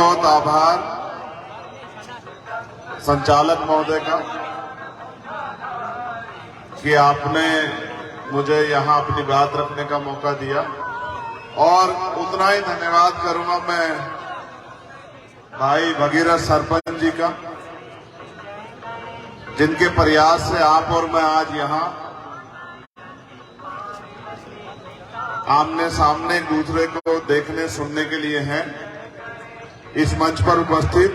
बहुत आभार संचालक महोदय का कि आपने मुझे यहाँ अपनी बात रखने का मौका दिया, और उतना ही धन्यवाद करूंगा मैं भाई भगीरथ सरपंच जी का, जिनके प्रयास से आप और मैं आज यहाँ आमने सामने एक दूसरे को देखने सुनने के लिए हैं। इस मंच पर उपस्थित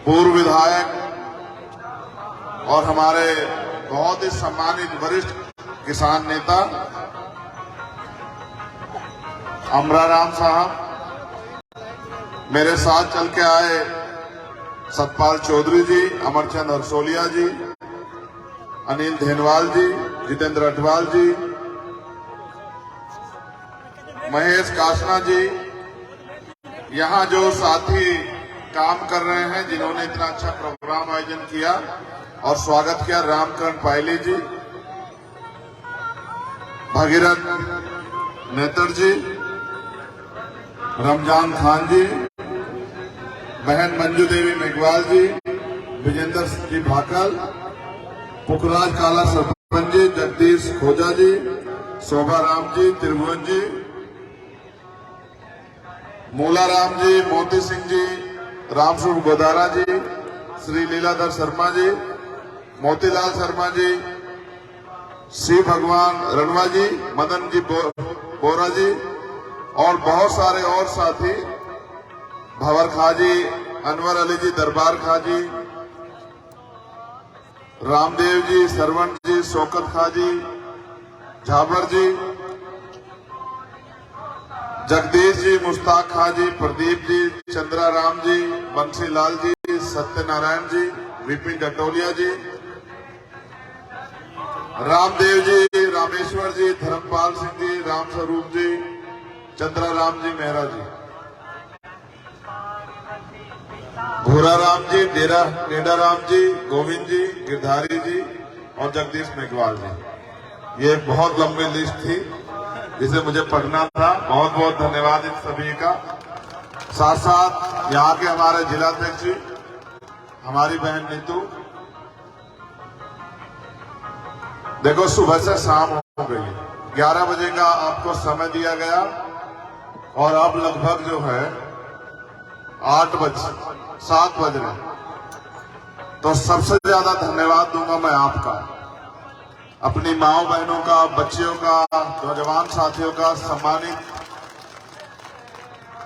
पूर्व विधायक और हमारे बहुत ही सम्मानित वरिष्ठ किसान नेता अमराराम साहब, मेरे साथ चल के आए सतपाल चौधरी जी, अमरचंद हरसोलिया जी, अनिल धेनवाल जी, जितेंद्र अटवाल जी, महेश कासना जी, यहाँ जो साथी काम कर रहे हैं जिन्होंने इतना अच्छा प्रोग्राम आयोजन किया और स्वागत किया, रामकरण पायली जी, भगीरथ नेतर जी, रमजान खान जी, बहन मंजू देवी मेघवाल जी, विजेंद्र जी भाकल, पुखराज काला सरपंच जी, जगदीश खोजा जी, शोभा राम जी, त्रिभुवन जी, मूला राम जी, मोती सिंह जी, रामस्वरूप गोदारा जी, श्री लीलाधर शर्मा जी, मोतीलाल शर्मा जी, शिव भगवान रणवा जी, मदन जी बोरा जी, और बहुत सारे और साथी, भंवर खाजी, अनवर अली जी, दरबार खाजी, रामदेव जी, सरवण जी, शौकत खाजी, झाबर जी, जगदीश जी, मुश्ताक खाजी, प्रदीप जी, चंद्रा राम जी, बंसीलाल जी, सत्यनारायण जी, विपिन डटोलिया जी, रामदेव जी, रामेश्वर जी, धर्मपाल सिंह जी, राम स्वरूप जी, चंद्रा राम जी, मेहरा जी, भूरा राम जी, डेडा राम जी, गोविंद जी, गिरधारी जी और जगदीश मेघवाल जी। ये एक बहुत लंबी लिस्ट थी जिसे मुझे पढ़ना था। बहुत बहुत धन्यवाद इन सभी का। साथ साथ यहाँ के हमारे जिलाध्यक्ष जी, हमारी बहन नीतू, देखो सुबह से शाम हो गई, 11 बजे का आपको समय दिया गया और अब लगभग जो है 7 बज रहे, तो सबसे ज्यादा धन्यवाद दूंगा मैं आपका, अपनी माओ बहनों का, बच्चियों का, नौजवान साथियों का, सम्मानित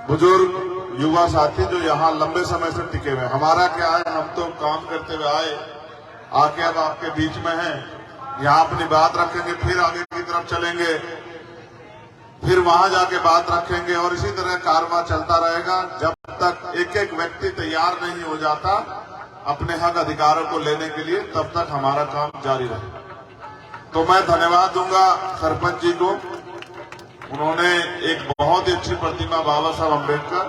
बुजुर्ग युवा साथी जो यहाँ लंबे समय से टिके हुए। हमारा क्या है, हम तो काम करते हुए आए, आके अब आपके बीच में हैं, यहाँ अपनी बात रखेंगे, फिर आगे की तरफ चलेंगे, फिर वहां जाके बात रखेंगे, और इसी तरह कारवां चलता रहेगा जब तक एक एक व्यक्ति तैयार नहीं हो जाता अपने हक अधिकारों को लेने के लिए, तब तक हमारा काम जारी रहेगा। तो मैं धन्यवाद दूंगा सरपंच जी को, उन्होंने एक बहुत ही अच्छी प्रतिमा बाबा साहब अम्बेडकर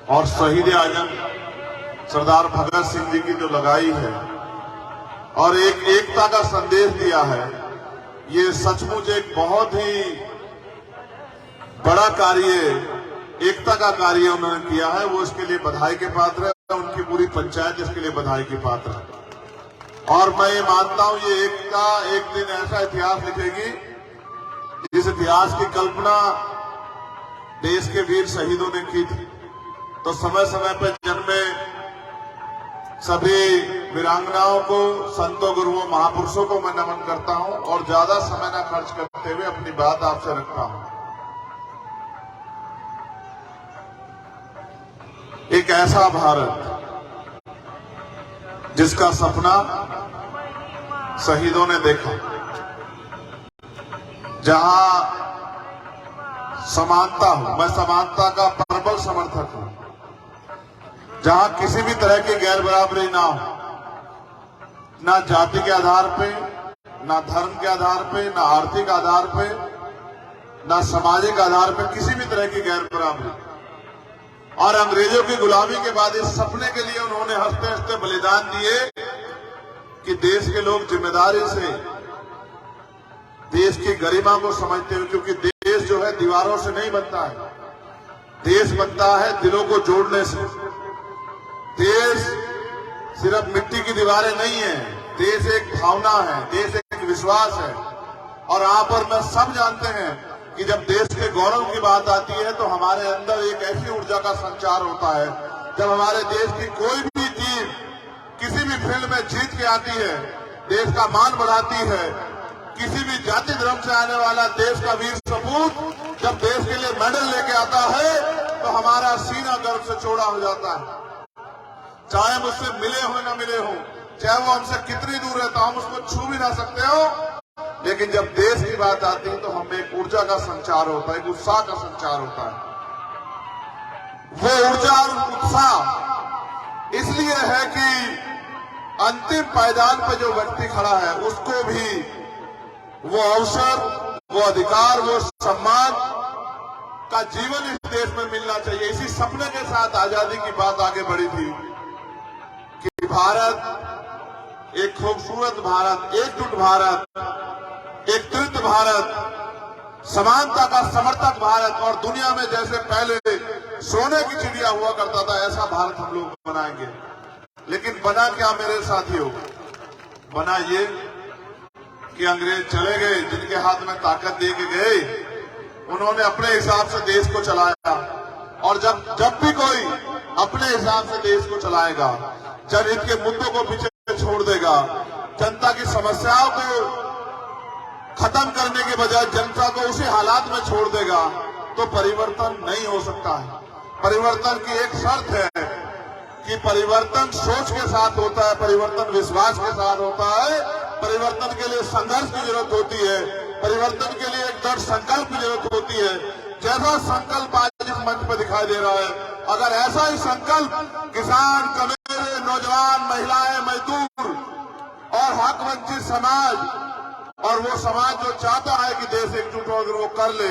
और शहीद आजम सरदार भगत सिंह जी की जो लगाई है और एक एकता का संदेश दिया है, ये सचमुच एक बहुत ही बड़ा कार्य, एकता का कार्य उन्होंने किया है। वो इसके लिए बधाई के पात्र है, उनकी पूरी पंचायत इसके लिए बधाई की पात्र है। और मैं ये मानता हूं ये एकता एक दिन ऐसा इतिहास लिखेगी जिस इतिहास की कल्पना देश के वीर शहीदों ने की थी। तो समय समय पर जन्मे सभी वीरांगनाओं को, संतों, गुरुओं, महापुरुषों को मैं नमन करता हूं और ज्यादा समय न खर्च करते हुए अपनी बात आपसे रखता हूं। एक ऐसा भारत जिसका सपना शहीदों ने देखा, जहां समानता हो, मैं समानता का प्रबल समर्थक हूं, जहां किसी भी तरह की गैर बराबरी ना हो, ना जाति के आधार पे, ना धर्म के आधार पे, ना आर्थिक आधार पे, ना सामाजिक आधार पे, किसी भी तरह की गैर बराबरी। और अंग्रेजों की गुलामी के बाद इस सपने के लिए उन्होंने हंसते हंसते बलिदान दिए कि देश के लोग जिम्मेदारी से देश की गरिमा को समझते हुए, क्योंकि देश जो है दीवारों से नहीं बनता है, देश बनता है दिलों को जोड़ने से। देश सिर्फ मिट्टी की दीवारें नहीं है, देश एक भावना है, देश एक विश्वास है। और आप और मैं सब जानते हैं कि जब देश के गौरव की बात आती है तो हमारे अंदर एक ऐसी ऊर्जा का संचार होता है। जब हमारे देश की कोई भी टीम किसी भी फील्ड में जीत के आती है, देश का मान बढ़ाती है, किसी भी जाति धर्म से आने वाला देश का वीर सपूत जब देश के लिए मेडल लेके आता है तो हमारा सीना गर्व से चौड़ा हो जाता है। चाहे मुझसे मिले हो न मिले हो, चाहे वो हमसे कितनी दूर रहता, हम उसको छू भी ना सकते हो, लेकिन जब देश की बात आती है तो हमें एक ऊर्जा का संचार होता है, एक उत्साह का संचार होता है। वो ऊर्जा और उत्साह इसलिए है कि अंतिम पायदान पर जो व्यक्ति खड़ा है उसको भी वो अवसर, वो अधिकार, वो सम्मान का जीवन इस देश में मिलना चाहिए। इसी सपने के साथ आजादी की बात आगे बढ़ी थी कि भारत एक खूबसूरत भारत, एकजुट भारत, एक तृप्त भारत, समानता का समर्थक भारत और दुनिया में जैसे पहले सोने की चिड़िया हुआ करता था ऐसा भारत हम लोग बनाएंगे। लेकिन बना क्या मेरे साथियों? बना ये कि अंग्रेज चले गए, जिनके हाथ में ताकत दे के गए, उन्होंने अपने हिसाब से देश को चलाया। और जब भी कोई अपने हिसाब से देश को चलाएगा, जनहित के मुद्दों को पीछे छोड़ देगा, जनता की समस्याओं को खत्म करने के बजाय जनता को उसी हालात में छोड़ देगा, तो परिवर्तन नहीं हो सकता है। परिवर्तन की एक शर्त है कि परिवर्तन सोच के साथ होता है, परिवर्तन विश्वास के साथ होता है, परिवर्तन के लिए संघर्ष की जरूरत होती है, परिवर्तन के लिए एक दृढ़ संकल्प की जरूरत होती है। जैसा संकल्प आज इस मंच पर दिखाई दे रहा है, अगर ऐसा ही संकल्प किसान, कमेरे, नौजवान, महिलाएं, मजदूर और हक वंचित समाज और वो समाज जो चाहता है कि देश एकजुट हो, अगर वो कर ले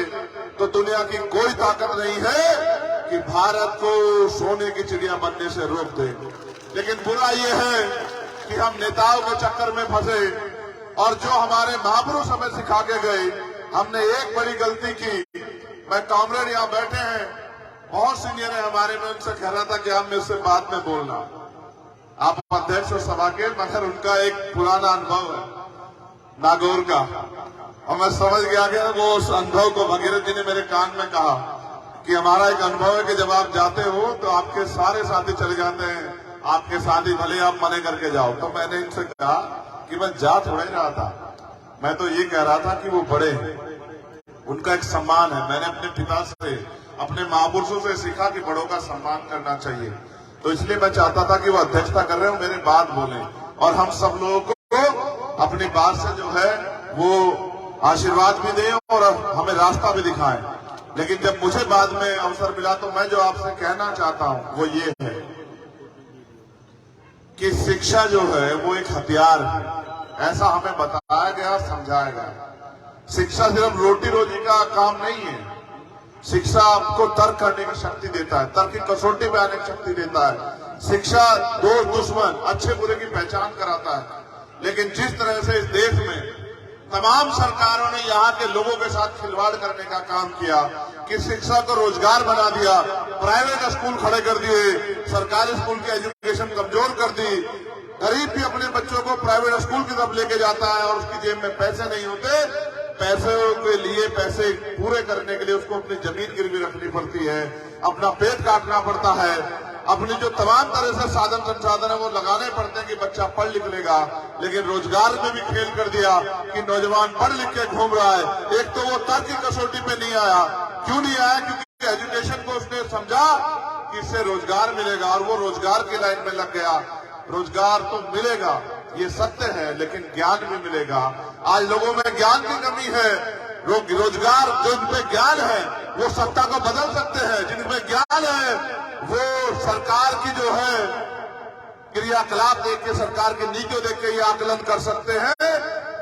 तो दुनिया की कोई ताकत नहीं है कि भारत को सोने की चिड़िया बनने से रोक दे। लेकिन बुरा ये है कि हम नेताओं के चक्कर में फंसे और जो हमारे महापुरुष हमें सिखा के गए, हमने एक बड़ी गलती की। मैं कॉमरेड यहाँ बैठे हैं, बहुत सीनियर है हमारे, में उनसे कह रहा था कि आप मुझसे बाद में बोलना, आप अध्यक्ष हो सभा के, मगर उनका एक पुराना अनुभव है नागौर का, और मैं समझ गया कि वो उस अनुभव को भगीरथ जी ने मेरे कान में कहा कि हमारा एक अनुभव है कि जब आप जाते हो तो आपके सारे साथी चले जाते हैं, आपके साथी भले आप मने करके जाओ। तो मैंने इनसे कहा कि मैं जा थोड़ा ही रहा था, मैं तो ये कह रहा था कि वो बड़े हैं, उनका एक सम्मान है। मैंने अपने पिता से, अपने महापुरुषों से सीखा कि बड़ों का सम्मान करना चाहिए। तो इसलिए मैं चाहता था कि वो अध्यक्षता कर रहे हो, मेरे बात बोले और हम सब लोगों को अपनी बात से जो है वो आशीर्वाद भी दें और हमें रास्ता भी दिखाएं। लेकिन जब मुझे बाद में अवसर मिला तो मैं जो आपसे कहना चाहता हूं वो ये है कि शिक्षा जो है वो एक हथियार है, ऐसा हमें बताया गया, समझाया गया। शिक्षा सिर्फ रोटी रोजी का काम नहीं है, शिक्षा आपको तर्क करने की शक्ति देता है, तर्क की कसौटी पे आने की शक्ति देता है। शिक्षा दोस्त दुश्मन, अच्छे बुरे की पहचान कराता है। लेकिन जिस तरह से इस देश में तमाम सरकारों ने यहाँ के लोगों के साथ खिलवाड़ करने का काम किया कि शिक्षा को रोजगार बना दिया, प्राइवेट स्कूल खड़े कर दिए, सरकारी स्कूल की एजुकेशन कमजोर कर दी, गरीब भी अपने बच्चों को प्राइवेट स्कूल की तरफ लेके जाता है और उसकी जेब में पैसे नहीं होते, पैसे के लिए, पैसे पूरे करने के लिए उसको अपनी जमीन गिरवी रखनी पड़ती है, अपना पेट काटना पड़ता है, अपनी जो तमाम तरह से साधन संसाधन है वो लगाने पड़ते हैं कि बच्चा पढ़ लिख लेगा। लेकिन रोजगार में भी खेल कर दिया कि नौजवान पढ़ लिख के घूम रहा है। एक तो वो तर्क की कसौटी पे नहीं आया, क्यों नहीं आया? क्योंकि एजुकेशन को उसने समझा कि इससे रोजगार मिलेगा और वो रोजगार की लाइन में लग गया। रोजगार तो मिलेगा, ये सत्य है, लेकिन ज्ञान भी मिलेगा। आज लोगों में ज्ञान की कमी है। रोजगार, जो जिनपे ज्ञान है वो सत्ता को बदल सकते हैं, जिनपे ज्ञान है वो सरकार की जो है क्रियाकलाप देख के, सरकार की नीतियों देख के ये आकलन कर सकते हैं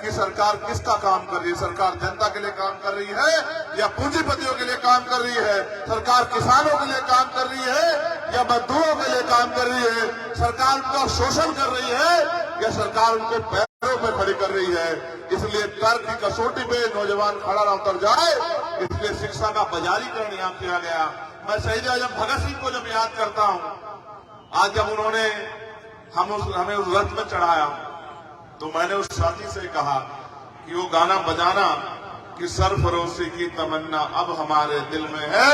कि सरकार किसका काम कर रही है। सरकार जनता के लिए काम कर रही है या पूंजीपतियों के लिए काम कर रही है? सरकार किसानों के लिए काम कर रही है या मजदूरों के लिए काम कर रही है? सरकार उनका शोषण कर रही है या सरकार उनको पैरों पे खड़ी कर रही है? इसलिए तर्क की कसौटी पे नौजवान खड़ा ना उतर जाए, इसलिए शिक्षा का बाजारीकरण यहाँ किया गया। मैं शहीद आजम भगत सिंह को जब याद करता हूं, आज जब उन्होंने हमें उस रथ में चढ़ाया, तो मैंने उस साथी से कहा कि वो गाना बजाना कि सरफरोशी की तमन्ना अब हमारे दिल में है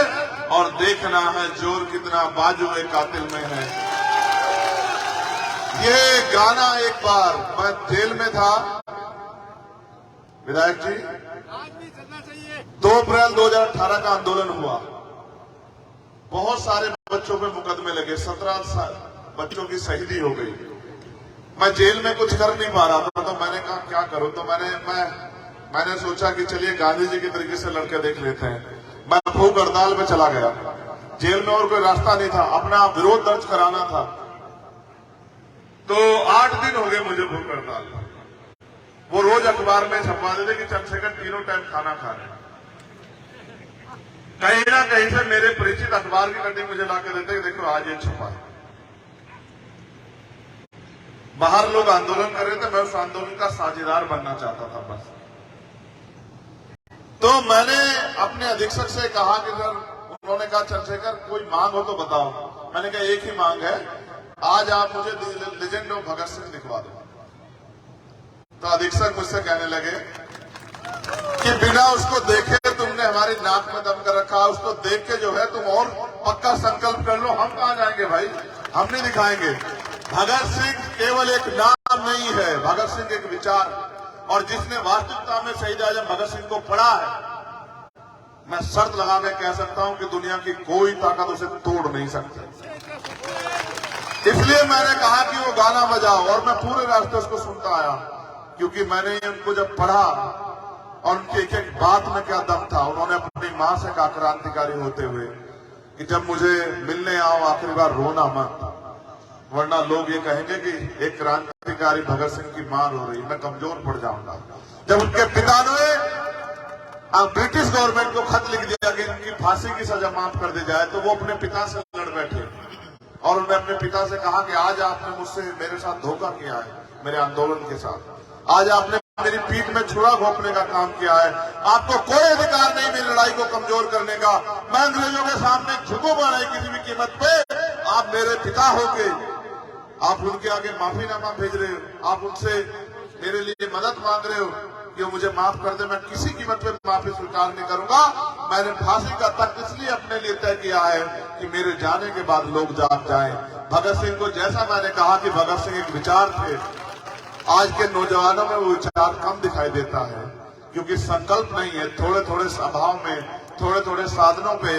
और देखना है जोर कितना बाजुए कातिल में है। ये गाना एक बार मैं जेल में था, विधायक जी, 2 अप्रैल 2018 का आंदोलन हुआ, बहुत सारे बच्चों पे मुकदमे लगे, 17 बच्चों की शहीदी हो गई। मैं जेल में कुछ कर नहीं पा रहा था, तो मैंने कहा क्या करूं, तो मैंने सोचा कि चलिए गांधी जी के तरीके से लड़के देख लेते हैं। मैं भूख हड़ताल में चला गया, जेल में और कोई रास्ता नहीं था, अपना विरोध दर्ज कराना था। तो 8 दिन हो गए मुझे भूख हड़ताल। वो रोज अखबार में छपवा देते कि चंद्रशेखर तीनों टाइम खाना खा रहे हैं। कहीं ना कहीं से मेरे परिचित अखबार की कटिंग मुझे लाके देते कि देखो आज ये छपा है। बाहर लोग आंदोलन कर रहे थे, मैं उस आंदोलन का साझेदार बनना चाहता था बस। तो मैंने अपने अधीक्षक से कहा कि सर, उन्होंने कहा चंद्रशेखर कोई मांग हो तो बताओ। मैंने कहा एक ही मांग है, आज आप मुझे लेजेंड ऑफ भगत सिंह दिखवा दो। तो अधीक्षक मुझसे कहने लगे कि बिना उसको देखे तुमने हमारी नाक में दम कर रखा, उसको देख के जो है तुम और पक्का संकल्प कर लो, हम कहां जाएंगे भाई, हम नहीं दिखाएंगे। भगत सिंह केवल एक नाम नहीं है, भगत सिंह एक विचार, और जिसने वास्तविकता में शहीद आजम भगत सिंह को पढ़ा है, मैं शर्त लगा के कह सकता हूं कि दुनिया की कोई ताकत उसे तोड़ नहीं सकती। इसलिए मैंने कहा कि वो गाना बजाओ, और मैं पूरे रास्ते उसको सुनता आया, क्योंकि मैंने उनको जब पढ़ा और उनकी एक एक बात में क्या दम था। उन्होंने अपनी मां से कहा क्रांतिकारी होते हुए कि जब मुझे मिलने आओ आखिरी बार रोना मत, वरना लोग ये कहेंगे कि एक क्रांतिकारी भगत सिंह की मां रो रही, मैं कमजोर पड़ जाऊंगा। जब उनके पिता ने ब्रिटिश गवर्नमेंट को खत लिख दिया कि इनकी फांसी की सजा माफ कर दी जाए, तो वो अपने पिता से लड़ बैठे और उन्होंने अपने पिता से कहा कि आज आपने मुझसे मेरे साथ धोखा किया है, मेरे आंदोलन के साथ, आज आपने मेरी पीठ में छुरा घोंपने का काम किया है, आपको कोई अधिकार नहीं मेरी लड़ाई को कमजोर करने का। मैं अंग्रेजों के सामने झुकूंगा नहीं किसी भी कीमत पे। आप मेरे पिता होके आप उनके आगे माफीनामा भेज रहे हो, आप उनसे मेरे लिए मदद मांग रहे हो कि वो मुझे माफ कर दे, मैं किसी कीमत पे माफी स्वीकार नहीं करूंगा। मैंने फांसी का तख्त इसलिए अपने लिए तय किया है कि मेरे जाने के बाद लोग जाग जाएं। भगत सिंह को जैसा मैंने कहा कि भगत सिंह एक विचार थे, आज के नौजवानों में वो विचार कम दिखाई देता है, क्योंकि संकल्प नहीं है। थोड़े थोड़े अभाव में, थोड़े थोड़े साधनों पे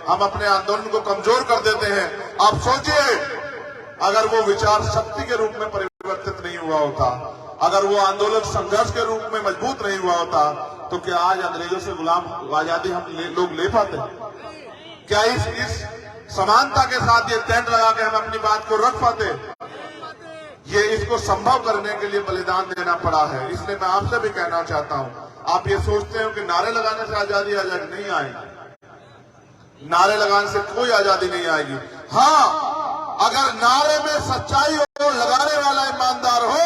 हम अपने आंदोलन को कमजोर कर देते हैं। आप सोचिए, अगर वो विचार शक्ति के रूप में परिवर्तित नहीं हुआ होता, अगर वो आंदोलन संघर्ष के रूप में मजबूत नहीं हुआ होता, तो क्या आज अंग्रेजों से गुलाम आजादी हम लोग ले पाते? क्या इस समानता के साथ ये टेंट लगा के हम अपनी बात को रख पाते? ये इसको संभव करने के लिए बलिदान देना पड़ा है। इसलिए मैं आपसे भी कहना चाहता हूं, आप ये सोचते हो कि नारे लगाने से आजादी नहीं आएगी, नारे लगाने से कोई आजादी नहीं आएगी। हाँ, अगर नारे में सच्चाई हो, लगाने वाला ईमानदार हो,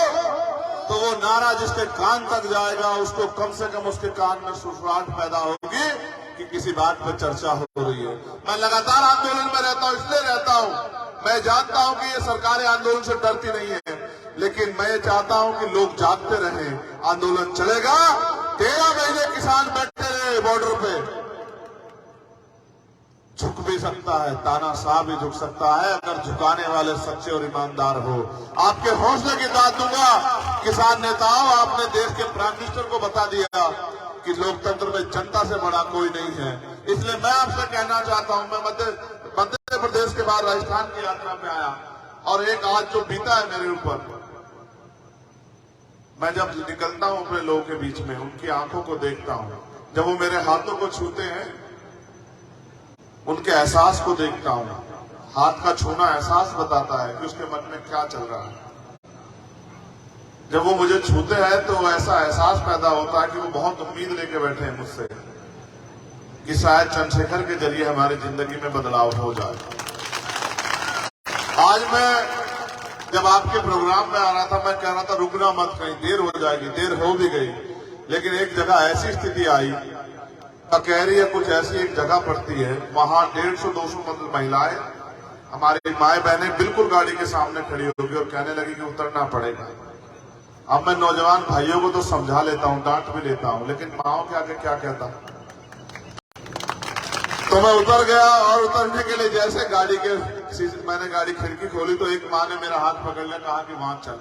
तो वो नारा जिसके कान तक जाएगा, उसको कम से कम उसके कान में सुसराहट पैदा होगी कि किसी बात पर चर्चा हो रही है। मैं लगातार आंदोलन में रहता हूं, इसलिए रहता हूं, मैं जानता हूं कि ये सरकारें आंदोलन से डरती नहीं है, लेकिन मैं चाहता हूं कि लोग जागते रहें। आंदोलन चलेगा, 13 महीने किसान बैठे रहे बॉर्डर पे, झुक भी सकता है, तानाशाह भी झुक सकता है, अगर झुकाने वाले सच्चे और ईमानदार हो। आपके हौसले की दाद दूंगा किसान नेताओं, आपने देश के प्राइम मिनिस्टर को बता दिया कि लोकतंत्र में जनता से बड़ा कोई नहीं है। इसलिए मैं आपसे कहना चाहता हूं, मैं मध्य प्रदेश के बाद राजस्थान की यात्रा पे आया, और एक आज जो बीता है मेरे ऊपर, मैं जब निकलता हूं अपने लोगों के बीच में, उनकी आंखों को देखता हूं, जब वो मेरे हाथों को छूते हैं, उनके एहसास को देखता हूं। हाथ का छूना एहसास बताता है कि उसके मन में क्या चल रहा है। जब वो मुझे छूते हैं तो ऐसा एहसास पैदा होता है कि वो बहुत उम्मीद लेके बैठे हैं मुझसे कि शायद चंद्रशेखर के जरिए हमारी जिंदगी में बदलाव हो जाए। आज मैं जब आपके प्रोग्राम में आ रहा था, मैं कह रहा था रुकना मत, कहीं देर हो जाएगी, देर हो भी गई, लेकिन एक जगह ऐसी स्थिति आई, ककहरी या कुछ ऐसी एक जगह पड़ती है, वहां 150-200 महिलाएं, हमारी माए बहनें बिल्कुल गाड़ी के सामने खड़ी होगी और कहने लगी कि उतरना पड़ेगा। अब मैं नौजवान भाइयों को तो समझा लेता हूं, डांट भी लेता हूं, लेकिन माओ के आगे क्या कहता। तो मैं उतर गया और उतरने के लिए जैसे गाड़ी के मैंने गाड़ी खिड़की खोली तो एक माँ ने मेरा हाथ पकड़ लिया, कहा कि वहां चल।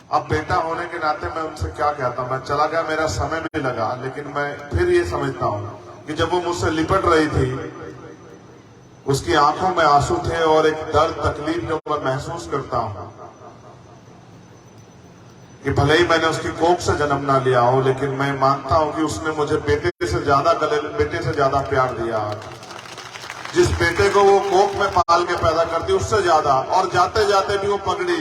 अब बेटा होने के नाते मैं उनसे क्या कहता, मैं चला गया, मेरा समय भी लगा, लेकिन मैं फिर ये समझता हूं कि जब वो मुझसे लिपट रही थी, उसकी आंखों में आंसू थे और एक दर्द तकलीफ जो मैं महसूस करता हूं कि भले ही मैंने उसकी कोख से जन्म ना लिया हो, लेकिन मैं मानता हूं कि उसने मुझे बेटे से ज्यादा प्यार दिया। जिस बेटे को वो कोख में पाल के पैदा करती उससे ज्यादा, और जाते जाते भी वो पगड़ी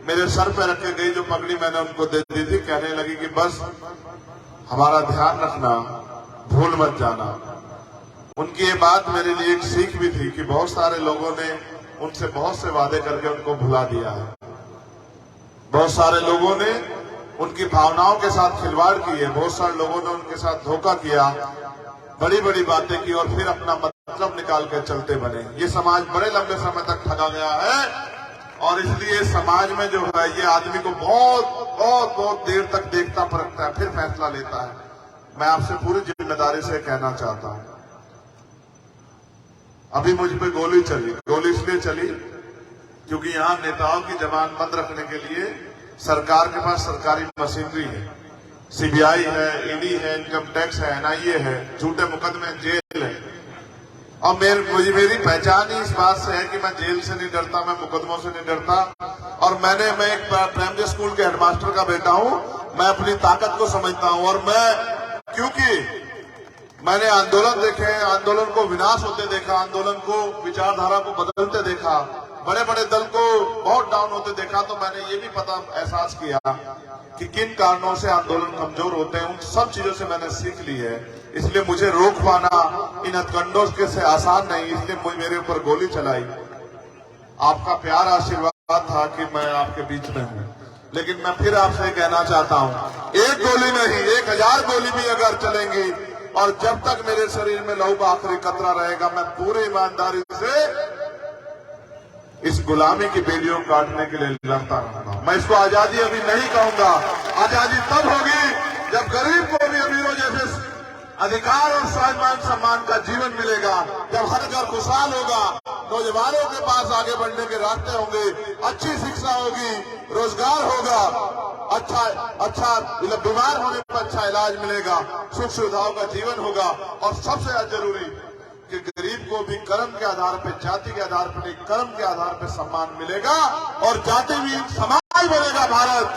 मेरे सर पे रख के गई, जो पगड़ी मैंने उनको दे दी थी, कहने लगी कि बस हमारा ध्यान रखना, भूल मत जाना। उनकी ये बात मेरे लिए एक सीख भी थी कि बहुत सारे लोगों ने उनसे बहुत से वादे करके उनको भुला दिया है, बहुत सारे लोगों ने उनकी भावनाओं के साथ खिलवाड़ की है, बहुत सारे लोगों ने उनके साथ धोखा किया, बड़ी बड़ी बातें की और फिर अपना मतलब निकाल कर चलते बने। ये समाज बड़े लंबे समय तक ठगा गया है और इसलिए समाज में जो है ये आदमी को बहुत देर तक देखता परखता है, फिर फैसला लेता है। मैं आपसे पूरी जिम्मेदारी से कहना चाहता हूं, अभी मुझ पे गोली चली, गोली इसलिए चली क्योंकि यहां नेताओं की जमानबंद रखने के लिए सरकार के पास सरकारी मशीनरी है, सीबीआई है, ईडी है, इनकम टैक्स है, एनआईए है, झूठे मुकदमे, जेल है। और मेरी पहचान ही इस बात से है कि मैं जेल से नहीं डरता, मैं मुकदमों से नहीं डरता। और मैं एक प्राइमरी स्कूल के हेडमास्टर का बेटा हूं, मैं अपनी ताकत को समझता हूं। और क्योंकि मैंने आंदोलन देखे, आंदोलन को विनाश होते देखा, आंदोलन को विचारधारा को बदलते देखा, बड़े बड़े दल को बहुत डाउन होते देखा, तो मैंने ये भी एहसास किया कि किन कारणों से आंदोलन कमजोर होते हैं। उन सब चीजों से मैंने सीख ली है, इसलिए मुझे रोक पाना इन हथकंडों के से आसान नहीं, इसलिए मेरे ऊपर गोली चलाई। आपका प्यार आशीर्वाद था कि मैं आपके बीच में हूं, लेकिन मैं फिर आपसे कहना चाहता हूं, एक गोली नहीं 1000 गोली भी अगर चलेंगी और जब तक मेरे शरीर में लहू का आखिरी कतरा रहेगा, मैं पूरी ईमानदारी से इस गुलामी की बेड़ियों काटने के लिए लड़ता रहूंगा। मैं इसको आजादी अभी नहीं कहूंगा, आजादी तब होगी जब गरीब को भी अमीरों जैसे अधिकार और सम्मान का जीवन मिलेगा, जब हर घर खुशहाल होगा, नौजवानों के पास आगे बढ़ने के रास्ते होंगे, अच्छी शिक्षा होगी, रोजगार होगा, अच्छा बीमार होने पर अच्छा इलाज मिलेगा, सुख सुविधाओं का जीवन होगा। और सबसे ज्यादा जरूरी कि गरीब को भी कर्म के आधार पर, जाति के आधार पर नहीं, कर्म के आधार पर सम्मान मिलेगा और जाति भी समाज बनेगा भारत।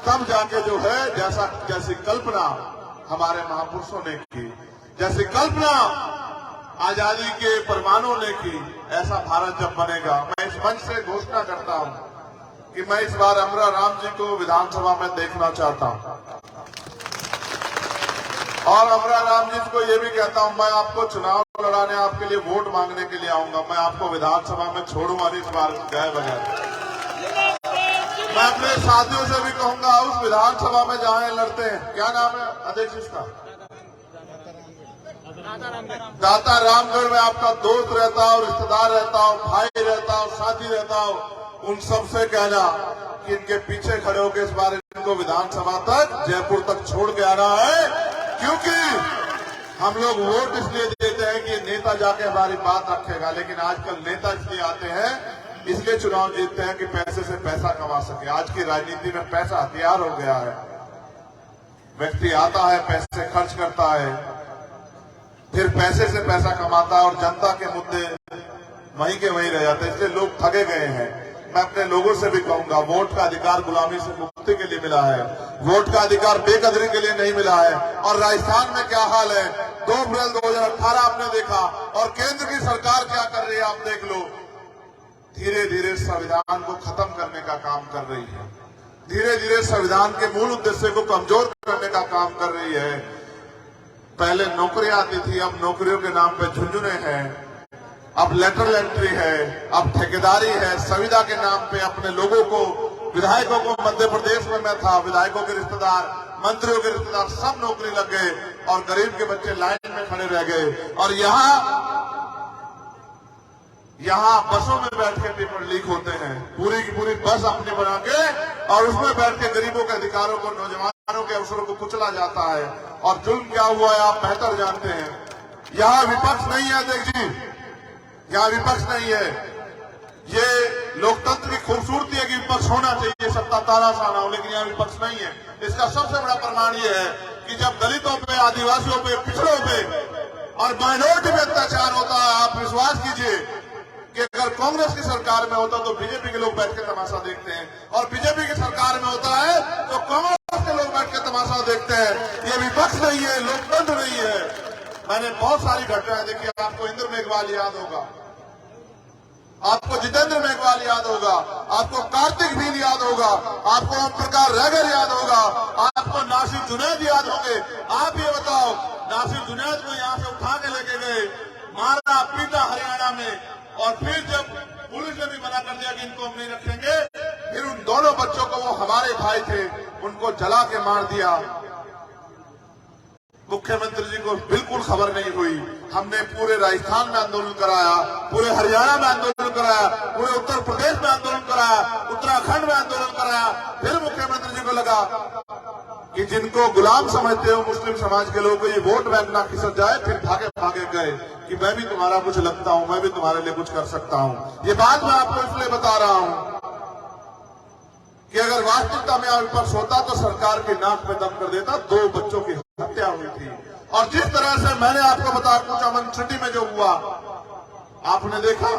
तब जाके जो है जैसी कल्पना हमारे महापुरुषों ने की, जैसी कल्पना आजादी के परमाणुओं ने की, ऐसा भारत जब बनेगा। मैं इस मंच से घोषणा करता हूं कि मैं इस बार अमरा राम जी को विधानसभा में देखना चाहता हूं और अमरा राम जी को ये भी कहता हूं, मैं आपको चुनाव लड़ाने, आपके लिए वोट मांगने के लिए आऊंगा, मैं आपको विधानसभा में छोड़ूंगा इस बार गए बगैर। मैं अपने साथियों से भी कहूंगा, उस विधानसभा में जहां लड़ते हैं, क्या नाम है अध्यक्ष इसका, दाता रामगढ़ में आपका दोस्त रहता हो, रिश्तेदार रहता हो, भाई रहता हो, साथी रहता हो, उन सबसे कहना कि इनके पीछे खड़े होकर इस बार इनको विधानसभा तक, जयपुर तक छोड़ के आना है। क्योंकि हम लोग वोट इसलिए देते हैं कि नेता जाके हमारी बात रखेगा, लेकिन आजकल नेता इसलिए आते हैं, इसलिए चुनाव जीतते हैं कि पैसे से पैसा कमा सके। आज की राजनीति में पैसा हथियार हो गया है, व्यक्ति आता है, पैसे खर्च करता है, फिर पैसे से पैसा कमाता है और जनता के मुद्दे वहीं के वहीं रह जाते हैं, इसलिए लोग ठगे गए हैं। मैं अपने लोगों से भी कहूंगा, वोट का अधिकार गुलामी से मुक्ति के लिए मिला है, वोट का अधिकार बेकदरी के लिए नहीं मिला है। और राजस्थान में क्या हाल है, 2 अप्रैल 2018 आपने देखा, और केंद्र की सरकार क्या कर रही है आप देख लो, धीरे धीरे संविधान को खत्म करने का काम कर रही है, धीरे धीरे संविधान के मूल उद्देश्य को कमजोर करने का काम कर रही है। पहले नौकरियां आती थी, अब नौकरियों के नाम पे झुंझुने हैं, अब लेटरल एंट्री है, अब ठेकेदारी है, संविदा के नाम पे अपने लोगों को, विधायकों को, मध्य प्रदेश में मैं था, विधायकों के रिश्तेदार मंत्रियों के रिश्तेदार सब नौकरी लग गए और गरीब के बच्चे लाइन में खड़े रह गए। और यहाँ बसों में बैठ के पेपर लीक होते हैं, पूरी की पूरी बस अपनी बना के और उसमें बैठ के गरीबों के अधिकारों को, नौजवानों के अवसरों को कुचला जाता है। और जुल्म क्या हुआ है आप बेहतर जानते हैं। यहाँ विपक्ष नहीं है अध्यक्ष जी, यहाँ विपक्ष नहीं है। ये लोकतंत्र की खूबसूरती है कि विपक्ष होना चाहिए, सत्ता तानाशाह हो, लेकिन यहाँ विपक्ष नहीं है। इसका सबसे बड़ा प्रमाण ये है कि जब दलितों पे, आदिवासियों पे, पिछड़ों पे और माइनॉरिटी पे अत्याचार होता है, आप विश्वास कीजिए कि अगर कांग्रेस की सरकार में होता तो बीजेपी के लोग बैठ के तमाशा देखते हैं, और बीजेपी की सरकार में होता है तो कांग्रेस के लोग बैठ के तमाशा देखते हैं। ये विपक्ष नहीं है, लोकतंत्र नहीं है। मैंने बहुत सारी घटनाएं देखी। आपको इंद्र मेघवाल याद होगा, आपको जितेंद्र मेघवाल याद होगा, आपको कार्तिक भील याद होगा, आपको ओम प्रकाश रैगर याद होगा, आपको नासिर जुनैद याद होंगे। आप ये बताओ, नासिर जुनैद को यहाँ से उठा के लेके गए, मारा पीटा हरियाणा में, और फिर जब पुलिस ने भी मना कर दिया कि इनको हम नहीं रखेंगे, फिर उन दोनों बच्चों को, वो हमारे भाई थे, उनको जला के मार दिया। मुख्यमंत्री जी को बिल्कुल खबर नहीं हुई। हमने पूरे राजस्थान में आंदोलन कराया, पूरे हरियाणा में आंदोलन कराया, पूरे उत्तर प्रदेश में आंदोलन कराया, उत्तराखंड में आंदोलन कराया। फिर मुख्यमंत्री जी को लगा कि जिनको गुलाम समझते हो मुस्लिम समाज के लोगों को, ये वोट बैंक ना खिसक जाए, फिर भागे भागे गए कि मैं भी तुम्हारा कुछ लगता हूं, मैं भी तुम्हारे लिए कुछ कर सकता हूं। ये बात मैं आपको इसलिए बता रहा हूं कि अगर वास्तविकता में विपक्ष होता तो सरकार की नाक में दम कर देता। 2 बच्चों की हत्या हुई थी, और जिस तरह से मैंने आपको बताया कुछ अमन सिटी में जो हुआ, आपने देखा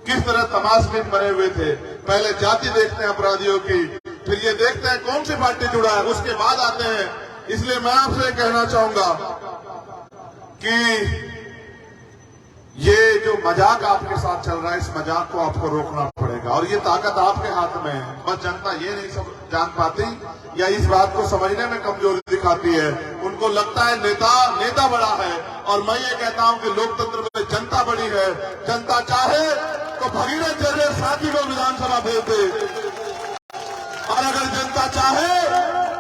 किस तरह तमाशबीन बने हुए थे। पहले जाति देखते हैं अपराधियों की, फिर ये देखते हैं कौन सी पार्टी जुड़ा है, उसके बाद आते हैं। इसलिए मैं आपसे कहना चाहूंगा कि ये जो मजाक आपके साथ चल रहा है, इस मजाक को आपको रोकना पड़ेगा, और ये ताकत आपके हाथ में है। बस जनता ये नहीं सब जान पाती या इस बात को समझने में कमजोरी दिखाती है। उनको लगता है नेता बड़ा है, और मैं ये कहता हूं कि लोकतंत्र में जनता बड़ी है। जनता चाहे तो भगीरथ जैसे साथी को विधानसभा भेज दे, और अगर जनता चाहे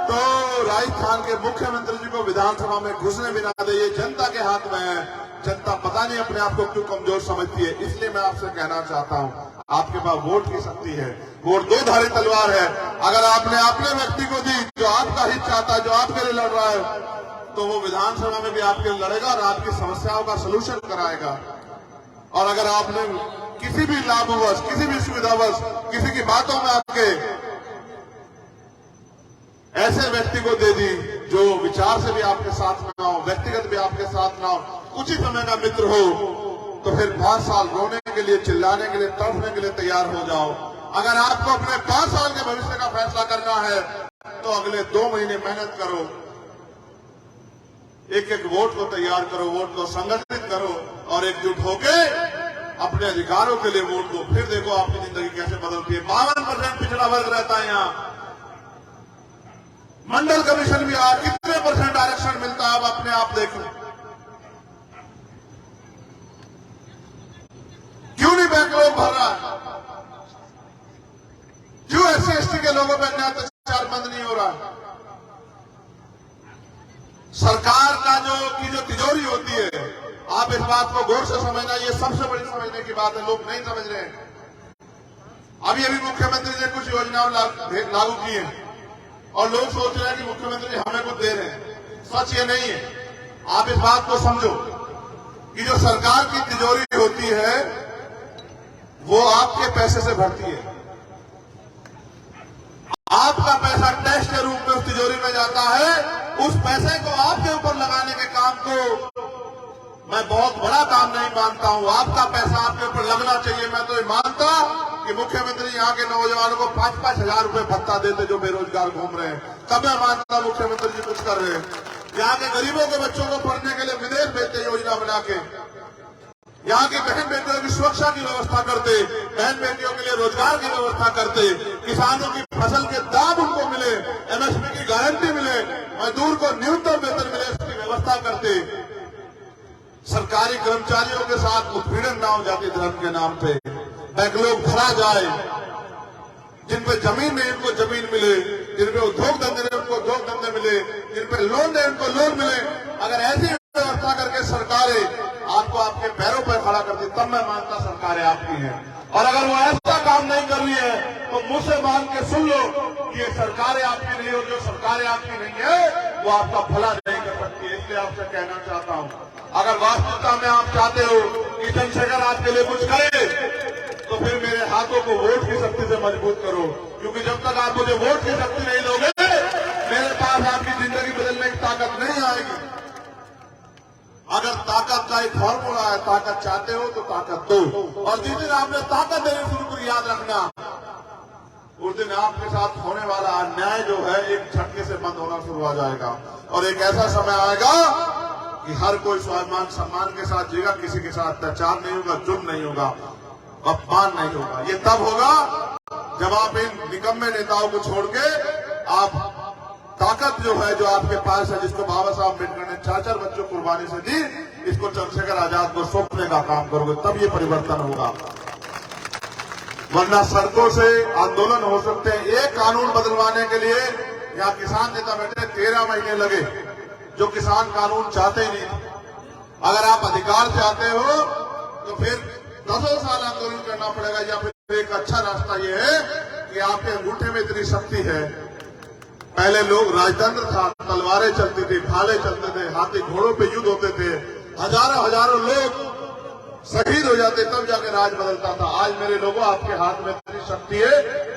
तो राजस्थान के मुख्यमंत्री जी को विधानसभा में घुसने भी ना दे। ये जनता के हाथ में है। जनता पता नहीं अपने आप को क्यों कमजोर समझती है। इसलिए मैं आपसे कहना चाहता हूं, आपके पास वोट की शक्ति है, वोट 2 धारी तलवार है। अगर आपने अपने व्यक्ति को दी जो आपका हित चाहता है, जो आपके लिए लड़ रहा है, तो वो विधानसभा में भी आपके लिए लड़ेगा और आपकी समस्याओं का सलूशन कराएगा। और अगर आपने किसी भी लाभवश, किसी भी सुविधावश, किसी की बातों में आपके ऐसे व्यक्ति को दे दी जो विचार से भी आपके साथ ना हो, व्यक्तिगत भी आपके साथ ना हो, कुछ ही समय का मित्र हो, तो फिर 5 साल रोने के लिए, चिल्लाने के लिए, तड़पने के लिए तैयार हो जाओ। अगर आपको अपने 5 साल के भविष्य का फैसला करना है तो अगले 2 महीने मेहनत करो, एक वोट को तैयार करो, वोट को संगठित करो और एकजुट होके अपने अधिकारों के लिए वोट दो। फिर देखो आपकी जिंदगी कैसे बदलती है। 52% पिछड़ा वर्ग रहता है यहाँ। मंडल कमीशन भी आज कितने % आरक्षण मिलता है, अब अपने आप देखो। क्यों नहीं बैंक लोग भर रहा है? क्यों SC/ST के लोगों पर अन्याय अत्याचार बंद नहीं हो रहा? सरकार का जो तिजोरी होती है, आप इस बात को गौर से समझना, ये सबसे बड़ी समझने की बात है। लोग नहीं समझ रहे हैं। अभी मुख्यमंत्री ने कुछ योजनाओं लागू की है और लोग सोच रहे हैं कि मुख्यमंत्री हमें कुछ दे रहे हैं। सच ये नहीं है। आप इस बात को समझो कि जो सरकार की तिजोरी होती है वो आपके पैसे से भरती है। आपका पैसा टैक्स के रूप में उस तिजोरी में जाता है। उस पैसे को आपके ऊपर लगाने के काम को मैं बहुत बड़ा काम नहीं मानता हूं। आपका पैसा आपके ऊपर लगना चाहिए। मैं तो ये मानता कि मुख्यमंत्री यहाँ के नौजवानों को 5-5 हजार रुपए भत्ता देते जो बेरोजगार घूम रहे हैं, तब मैं मानता मुख्यमंत्री जी कुछ कर रहे हैं। यहाँ के गरीबों के बच्चों को पढ़ने के लिए विदेश भेजते योजना बना के, यहाँ की बहन बेटियों की सुरक्षा की व्यवस्था करते, बहन बेटियों के लिए रोजगार की व्यवस्था करते, किसानों की फसल के दाम उनको मिले, MSP की गारंटी मिले, मजदूर को न्यूनतम वेतन मिले, इसकी व्यवस्था करते। सरकारी कर्मचारियों के साथ उत्पीड़न ना हो जाती धर्म के नाम पे, बैकलॉग भरा जाए, जिन पे जमीन नहीं उनको जमीन मिले, जिन पे उद्योग धंधे ने उनको उद्योग धंधे मिले, जिन पे लोन है उनको लोन मिले। अगर ऐसी व्यवस्था करके सरकारें आपको आपके पैरों पर खड़ा करती तब मैं मानता सरकारें आपकी हैं। और अगर वो ऐसा काम नहीं कर रही है तो मुंह से मान के सुन लो कि ये सरकारें आपकी नहीं, और जो सरकारें आपकी नहीं है वो आपका भला नहीं कर सकती है। इसलिए आपसे कहना चाहता हूं, अगर वास्तविकता में आप चाहते हो कि चंद्रशेखर आपके लिए कुछ करे तो फिर मेरे हाथों को वोट की शक्ति से मजबूत करो, क्योंकि जब तक आप मुझे वोट की शक्ति नहीं दोगे मेरे पास आपकी जिंदगी बदलने की ताकत नहीं आएगी। अगर ताकत का एक फॉर्मूला है, ताकत चाहते हो तो ताकत दो, और जिस दिन आपने ताकत देनी शुरू करी, याद रखना उस दिन आपके साथ होने वाला अन्याय जो है एक झटके से बंद होना शुरू हो जाएगा। और एक ऐसा समय आएगा कि हर कोई स्वाभिमान सम्मान के साथ जिएगा, किसी के साथ अत्याचार नहीं होगा, जुल्म नहीं होगा, अपमान नहीं होगा। ये तब होगा जब आप इन निकम्मे नेताओं को छोड़ के आप ताकत जो है जो आपके पास है, जिसको बाबा साहब अम्बेडकर ने 4-4 बच्चों कुर्बानी से दी, इसको चंद्रशेखर आजाद को सौंपने का काम करोगे, तब ये परिवर्तन होगा। वरना सड़कों से आंदोलन हो सकते हैं। एक कानून बदलवाने के लिए यहाँ किसान नेता बैठे 13 महीने लगे, जो किसान कानून चाहते ही नहीं। अगर आप अधिकार चाहते हो तो फिर 10 साल आंदोलन करना पड़ेगा, या फिर एक अच्छा रास्ता यह है कि आपके अंगूठे में इतनी शक्ति है। पहले लोग राजतंत्र था, तलवारें चलती थी, भाले चलते थे, हाथी घोड़ों पे युद्ध होते थे, हजारों लोग शहीद हो जाते, तब जाके राज बदलता था। आज मेरे लोगों आपके हाथ में इतनी शक्ति है,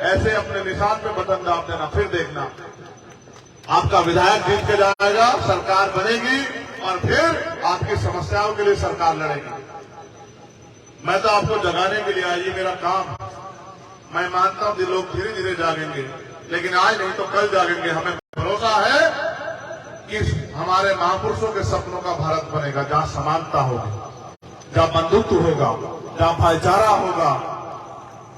ऐसे अपने निशान पे बटन दाब देना, फिर देखना आपका विधायक जीत के जाएगा, सरकार बनेगी और फिर आपकी समस्याओं के लिए सरकार लड़ेगी। मैं तो आपको जगाने के लिए आई, ये मेरा काम। मैं मानता हूं कि लोग धीरे धीरे जागेंगे, लेकिन आज नहीं तो कल जागेंगे। हमें भरोसा है कि हमारे महापुरुषों के सपनों का भारत बनेगा, जहां समानता होगी, जहां बंधुत्व होगा, जहां भाईचारा होगा,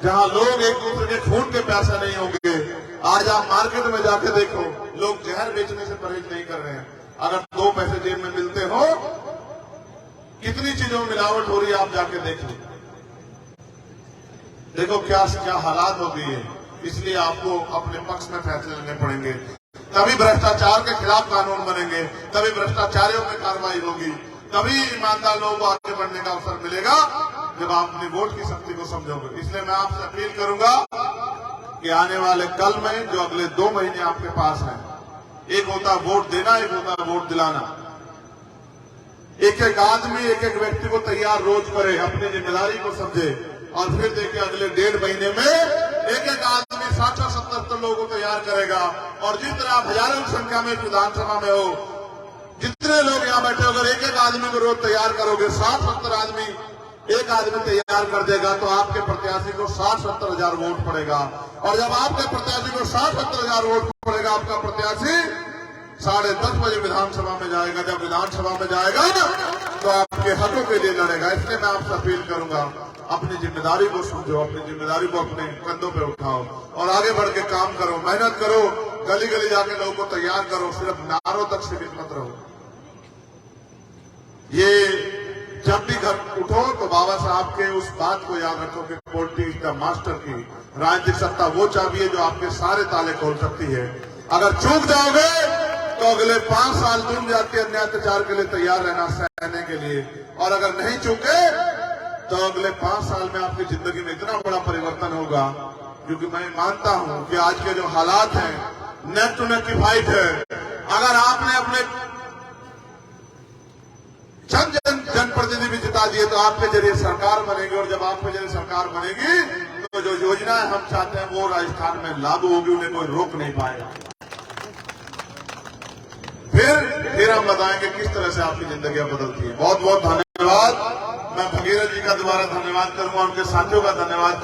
जहां लोग एक दूसरे के खून के प्यासे नहीं होंगे। आज आप मार्केट में जाके देखो, लोग जहर बेचने से परहेज नहीं कर रहे हैं। अगर 2 पैसे जेब में मिलते हो, कितनी चीजों में मिलावट हो रही है, आप जाके देख लो। देखो क्या हालात हो गई है। इसलिए आपको अपने पक्ष में फैसले लेने पड़ेंगे, तभी भ्रष्टाचार के खिलाफ कानून बनेंगे, तभी भ्रष्टाचारियों पर कार्रवाई होगी, तभी ईमानदार लोगों को आगे बढ़ने का अवसर मिलेगा, जब आप अपनी वोट की शक्ति को समझोगे। इसलिए मैं आपसे अपील करूंगा कि आने वाले कल में जो अगले 2 महीने आपके पास हैं, एक होता वोट देना, एक होता वोट दिलाना। एक आदमी, एक व्यक्ति को तैयार रोज करे, अपनी जिम्मेदारी को समझे, और फिर देखिए अगले 1.5 महीने में एक आदमी 60-70 लोगों को तैयार करेगा। और जिस तरह आप हजारों की संख्या में विधानसभा में हो, जितने लोग यहाँ बैठे, अगर एक आदमी को रोज तैयार करोगे, 60-70 आदमी एक आदमी तैयार कर देगा, तो आपके प्रत्याशी को 60-70 हजार वोट पड़ेगा। और जब आपके प्रत्याशी को 60-70 हजार वोट पड़ेगा, आपका प्रत्याशी 10:30 बजे विधानसभा में जाएगा। जब विधानसभा में जाएगा तो आपके हकों के लिए लड़ेगा। इसलिए मैं आपसे अपील करूंगा, अपनी जिम्मेदारी को समझो, अपनी जिम्मेदारी को अपने कंधों पे उठाओ और आगे बढ़ के काम करो, मेहनत करो, गली गली जाके लोगों को तैयार करो। सिर्फ नारों तक सीमित मत रहो। ये जब भी घर उठो तो बाबा साहब के उस बात को याद रखो कि पॉलिटिक्स द मास्टर की, राजनीतिक सत्ता वो चाबी है जो आपके सारे ताले खोल सकती है। अगर चूक जाओगे तो अगले 5 साल दुनिया के अन्याय अत्याचार के लिए तैयार रहना, सहने के लिए। और अगर नहीं चूके तो अगले 5 साल में आपकी जिंदगी में इतना बड़ा परिवर्तन होगा, क्योंकि मैं मानता हूं कि आज के जो हालात हैं, नेक टू नेक की फाइट है। अगर आपने अपने जनप्रतिनिधि भी जिता दिए तो आपके जरिए सरकार बनेगी, और जब आपके जरिए सरकार बनेगी तो जो योजनाएं हम चाहते हैं वो राजस्थान में लागू होगी, उन्हें कोई रोक नहीं पाएगा। फिर हम बताएंगे किस तरह से आपकी जिंदगियां बदलती है। बहुत बहुत धन्यवाद। मैं भगीरथ जी का दोबारा धन्यवाद करूंगा, उनके साथियों का धन्यवाद